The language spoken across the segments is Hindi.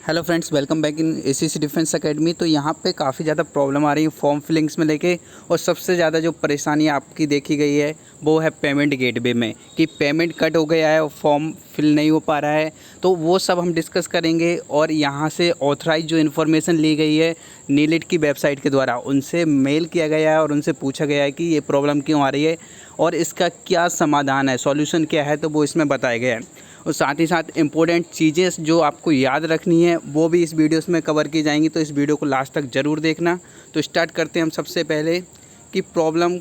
Hello friends, welcome back in ACC defence academy. तो यहाँ पे काफ़ी ज़्यादा प्रॉब्लम आ रही है फॉर्म फिलिंग्स में लेके, और सबसे ज़्यादा जो परेशानी आपकी देखी गई है वो है पेमेंट गेटवे में, कि पेमेंट कट हो गया है और फॉर्म फिल नहीं हो पा रहा है। तो वो सब हम डिस्कस करेंगे, और यहाँ से ऑथराइज जो इन्फॉर्मेशन ली गई है नीलिट की वेबसाइट के द्वारा, उनसे मेल किया गया है और उनसे पूछा गया है कि ये प्रॉब्लम क्यों आ रही है और इसका क्या समाधान है, सॉल्यूशन क्या है, तो वो इसमें बताया गया है। और साथ ही साथ इम्पोर्टेंट चीज़ें जो आपको याद रखनी है वो भी इस वीडियोस में कवर की जाएंगी, तो इस वीडियो को लास्ट तक ज़रूर देखना। तो स्टार्ट करते हैं हम सबसे पहले कि प्रॉब्लम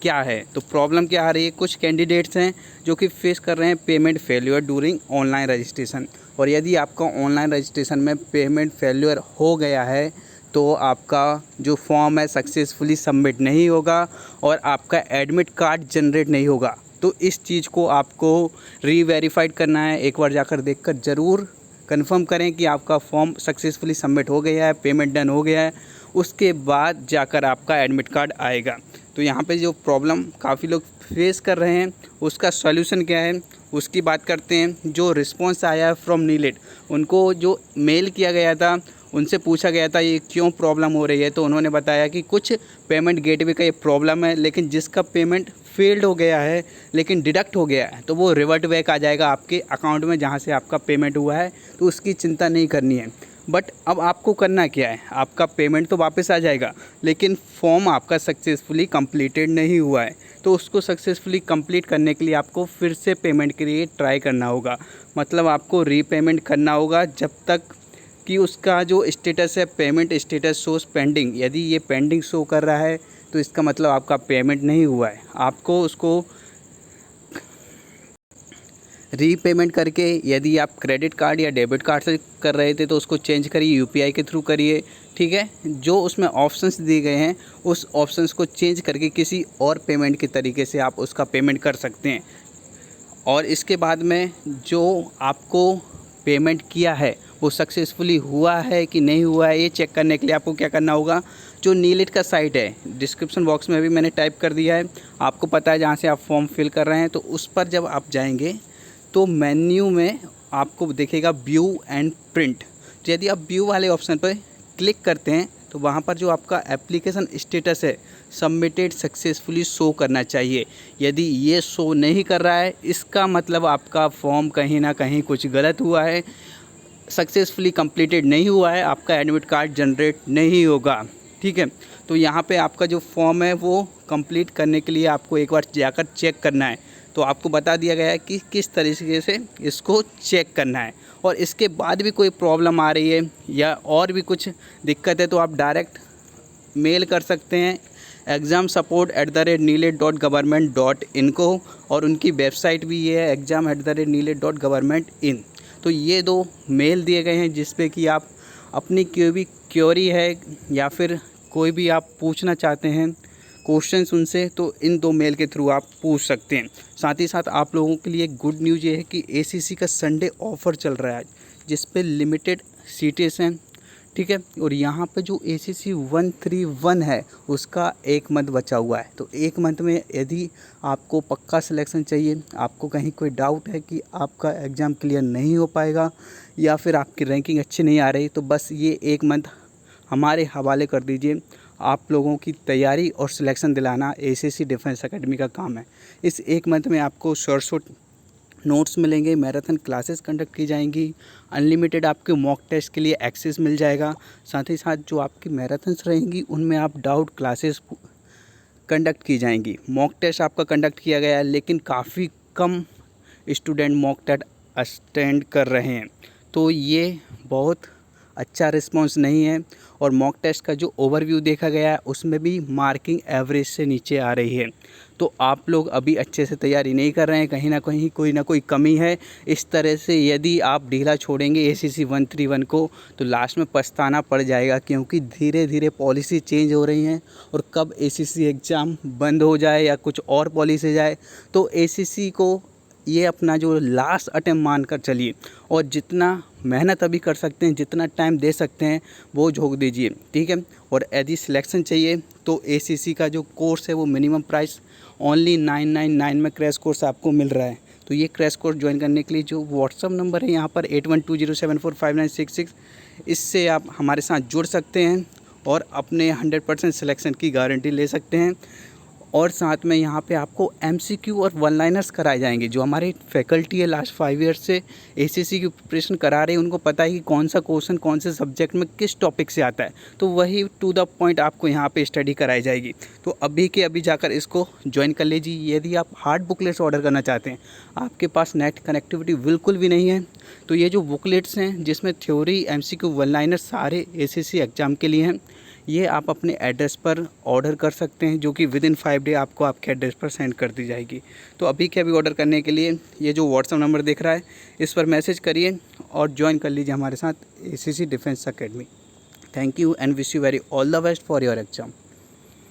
क्या है। तो प्रॉब्लम क्या आ रही है, कुछ कैंडिडेट्स हैं जो कि फेस कर रहे हैं payment failure during online registration. और यदि आपका ऑनलाइन रजिस्ट्रेशन में पेमेंट फेल्यूर हो गया है तो आपका जो फॉर्म है सक्सेसफुली सबमिट नहीं होगा और आपका एडमिट कार्ड जनरेट नहीं होगा। तो इस चीज़ को आपको रीवेरीफाइड करना है। एक बार जाकर देखकर ज़रूर कंफर्म करें कि आपका फॉर्म सक्सेसफुली सबमिट हो गया है, पेमेंट डन हो गया है, उसके बाद जाकर आपका एडमिट कार्ड आएगा। तो यहाँ पे जो प्रॉब्लम काफ़ी लोग फेस कर रहे हैं उसका सॉल्यूशन क्या है उसकी बात करते हैं। जो रिस्पॉन्स आया है फ्रॉम नीलिट, उनको जो मेल किया गया था उनसे पूछा गया था ये क्यों प्रॉब्लम हो रही है, तो उन्होंने बताया कि कुछ पेमेंट गेटवे का ये प्रॉब्लम है, लेकिन जिसका पेमेंट फेल्ड हो गया है लेकिन डिडक्ट हो गया है तो वो रिवर्ट बैक आ जाएगा आपके अकाउंट में जहाँ से आपका पेमेंट हुआ है, तो उसकी चिंता नहीं करनी है। बट अब आपको करना क्या है, आपका पेमेंट तो वापस आ जाएगा लेकिन फॉर्म आपका सक्सेसफुली कंप्लीटेड नहीं हुआ है। तो उसको सक्सेसफुली कंप्लीट करने के लिए आपको फिर से पेमेंट के लिए ट्राई करना होगा, मतलब आपको रीपेमेंट करना होगा जब तक कि उसका जो स्टेटस है पेमेंट स्टेटस शोज पेंडिंग। यदि ये पेंडिंग शो कर रहा है तो इसका मतलब आपका पेमेंट नहीं हुआ है। आपको उसको रीपेमेंट करके, यदि आप क्रेडिट कार्ड या डेबिट कार्ड से कर रहे थे तो उसको चेंज करिए, यूपीआई के थ्रू करिए, ठीक है। जो उसमें ऑप्शंस दिए गए हैं उस ऑप्शंस को चेंज करके किसी और पेमेंट के तरीके से आप उसका पेमेंट कर सकते हैं। और इसके बाद में जो आपको पेमेंट किया है वो सक्सेसफुली हुआ है कि नहीं हुआ है, ये चेक करने के लिए आपको क्या करना होगा। जो नीलिट का साइट है, डिस्क्रिप्शन बॉक्स में भी मैंने टाइप कर दिया है, आपको पता है जहाँ से आप फॉर्म फिल कर रहे हैं, तो उस पर जब आप जाएंगे तो मेन्यू में आपको दिखेगा व्यू एंड प्रिंट। तो यदि आप व्यू वाले ऑप्शन पर क्लिक करते हैं तो वहाँ पर जो आपका एप्लीकेशन स्टेटस है सबमिटेड सक्सेसफुली शो करना चाहिए। यदि ये शो नहीं कर रहा है इसका मतलब आपका फॉर्म कहीं ना कहीं कुछ गलत हुआ है, सक्सेसफुली कंप्लीटेड नहीं हुआ है, आपका एडमिट कार्ड जनरेट नहीं होगा, ठीक है। तो यहाँ पे आपका जो फॉर्म है वो कंप्लीट करने के लिए आपको एक बार जाकर चेक करना है। तो आपको बता दिया गया है कि किस तरीके से इसको चेक करना है। और इसके बाद भी कोई प्रॉब्लम आ रही है या और भी कुछ दिक्कत है तो आप डायरेक्ट मेल कर सकते हैं examsupport@nilet.government.in को, और उनकी वेबसाइट भी ये है exam@nilet.government.in। तो ये दो मेल दिए गए हैं जिस पे कि आप अपनी कोई भी क्वेरी है या फिर कोई भी आप पूछना चाहते हैं क्वेश्चंस उनसे, तो इन दो मेल के थ्रू आप पूछ सकते हैं। साथ ही साथ आप लोगों के लिए गुड न्यूज़ ये है कि एसीसी का संडे ऑफ़र चल रहा है जिस पे लिमिटेड सीटें हैं, ठीक है। और यहाँ पे जो एसीसी 131 है उसका 1 मंथ बचा हुआ है। तो 1 मंथ में यदि आपको पक्का सिलेक्शन चाहिए, आपको कहीं कोई डाउट है कि आपका एग्ज़ाम क्लियर नहीं हो पाएगा या फिर आपकी रैंकिंग अच्छी नहीं आ रही, तो बस ये 1 मंथ हमारे हवाले कर दीजिए। आप लोगों की तैयारी और सिलेक्शन दिलाना एसीसी डिफेंस एकेडमी का काम है। इस 1 मंथ में आपको शॉर्ट नोट्स मिलेंगे, मैराथन क्लासेस कंडक्ट की जाएंगी, अनलिमिटेड आपके मॉक टेस्ट के लिए एक्सेस मिल जाएगा। साथ ही साथ जो आपकी मैराथन्स रहेंगी उनमें आप डाउट क्लासेस कंडक्ट की जाएंगी। मॉक टेस्ट आपका कंडक्ट किया गया है लेकिन काफ़ी कम स्टूडेंट मॉक टेस्ट अटेंड कर रहे हैं, तो ये बहुत अच्छा रिस्पांस नहीं है। और मॉक टेस्ट का जो ओवरव्यू देखा गया है उसमें भी मार्किंग एवरेज से नीचे आ रही है। तो आप लोग अभी अच्छे से तैयारी नहीं कर रहे हैं, कहीं ना कोई कमी है। इस तरह से यदि आप ढीला छोड़ेंगे एसीसी 131 को तो लास्ट में पछताना पड़ जाएगा, क्योंकि धीरे धीरे पॉलिसी चेंज हो रही हैं और कब एसीसी एग्ज़ाम बंद हो जाए या कुछ और पॉलिसी जाए, तो एसीसी को ये अपना जो लास्ट अटेम्प्ट मान कर चलिए और जितना मेहनत अभी कर सकते हैं, जितना टाइम दे सकते हैं वो झोंक दीजिए, ठीक है। और यदि सिलेक्शन चाहिए तो एसीसी का जो कोर्स है वो मिनिमम प्राइस ओनली 999 में क्रैश कोर्स आपको मिल रहा है। तो ये क्रैश कोर्स ज्वाइन करने के लिए जो व्हाट्सअप नंबर है यहाँ पर 8120745966, इससे आप हमारे साथ जुड़ सकते हैं और अपने 100% सिलेक्शन की गारंटी ले सकते हैं। और साथ में यहाँ पे आपको MCQ और वन लाइनर्स कराए जाएंगे। जो हमारे फैकल्टी है लास्ट 5 ईयर्स से ACC की प्रिपरेशन करा रहे हैं, उनको पता है कि कौन सा क्वेश्चन कौन से सब्जेक्ट में किस टॉपिक से आता है, तो वही टू द पॉइंट आपको यहाँ पे स्टडी कराई जाएगी। तो अभी के अभी जाकर इसको ज्वाइन कर लीजिए। यदि आप हार्ड बुकलेट्स ऑर्डर करना चाहते हैं, आपके पास नेट कनेक्टिविटी बिल्कुल भी नहीं है, तो ये जो बुकलेट्स हैं जिसमें थ्योरी MCQ वन लाइनर सारे ACC एग्ज़ाम के लिए हैं, ये आप अपने एड्रेस पर ऑर्डर कर सकते हैं, जो कि विदिन 5 डे आपको आपके एड्रेस पर सेंड कर दी जाएगी। तो अभी के अभी ऑर्डर करने के लिए ये जो व्हाट्सअप नंबर दिख रहा है, इस पर मैसेज करिए और ज्वाइन कर लीजिए हमारे साथ ACC defence academy. Thank you and wish you very all the best for your exam.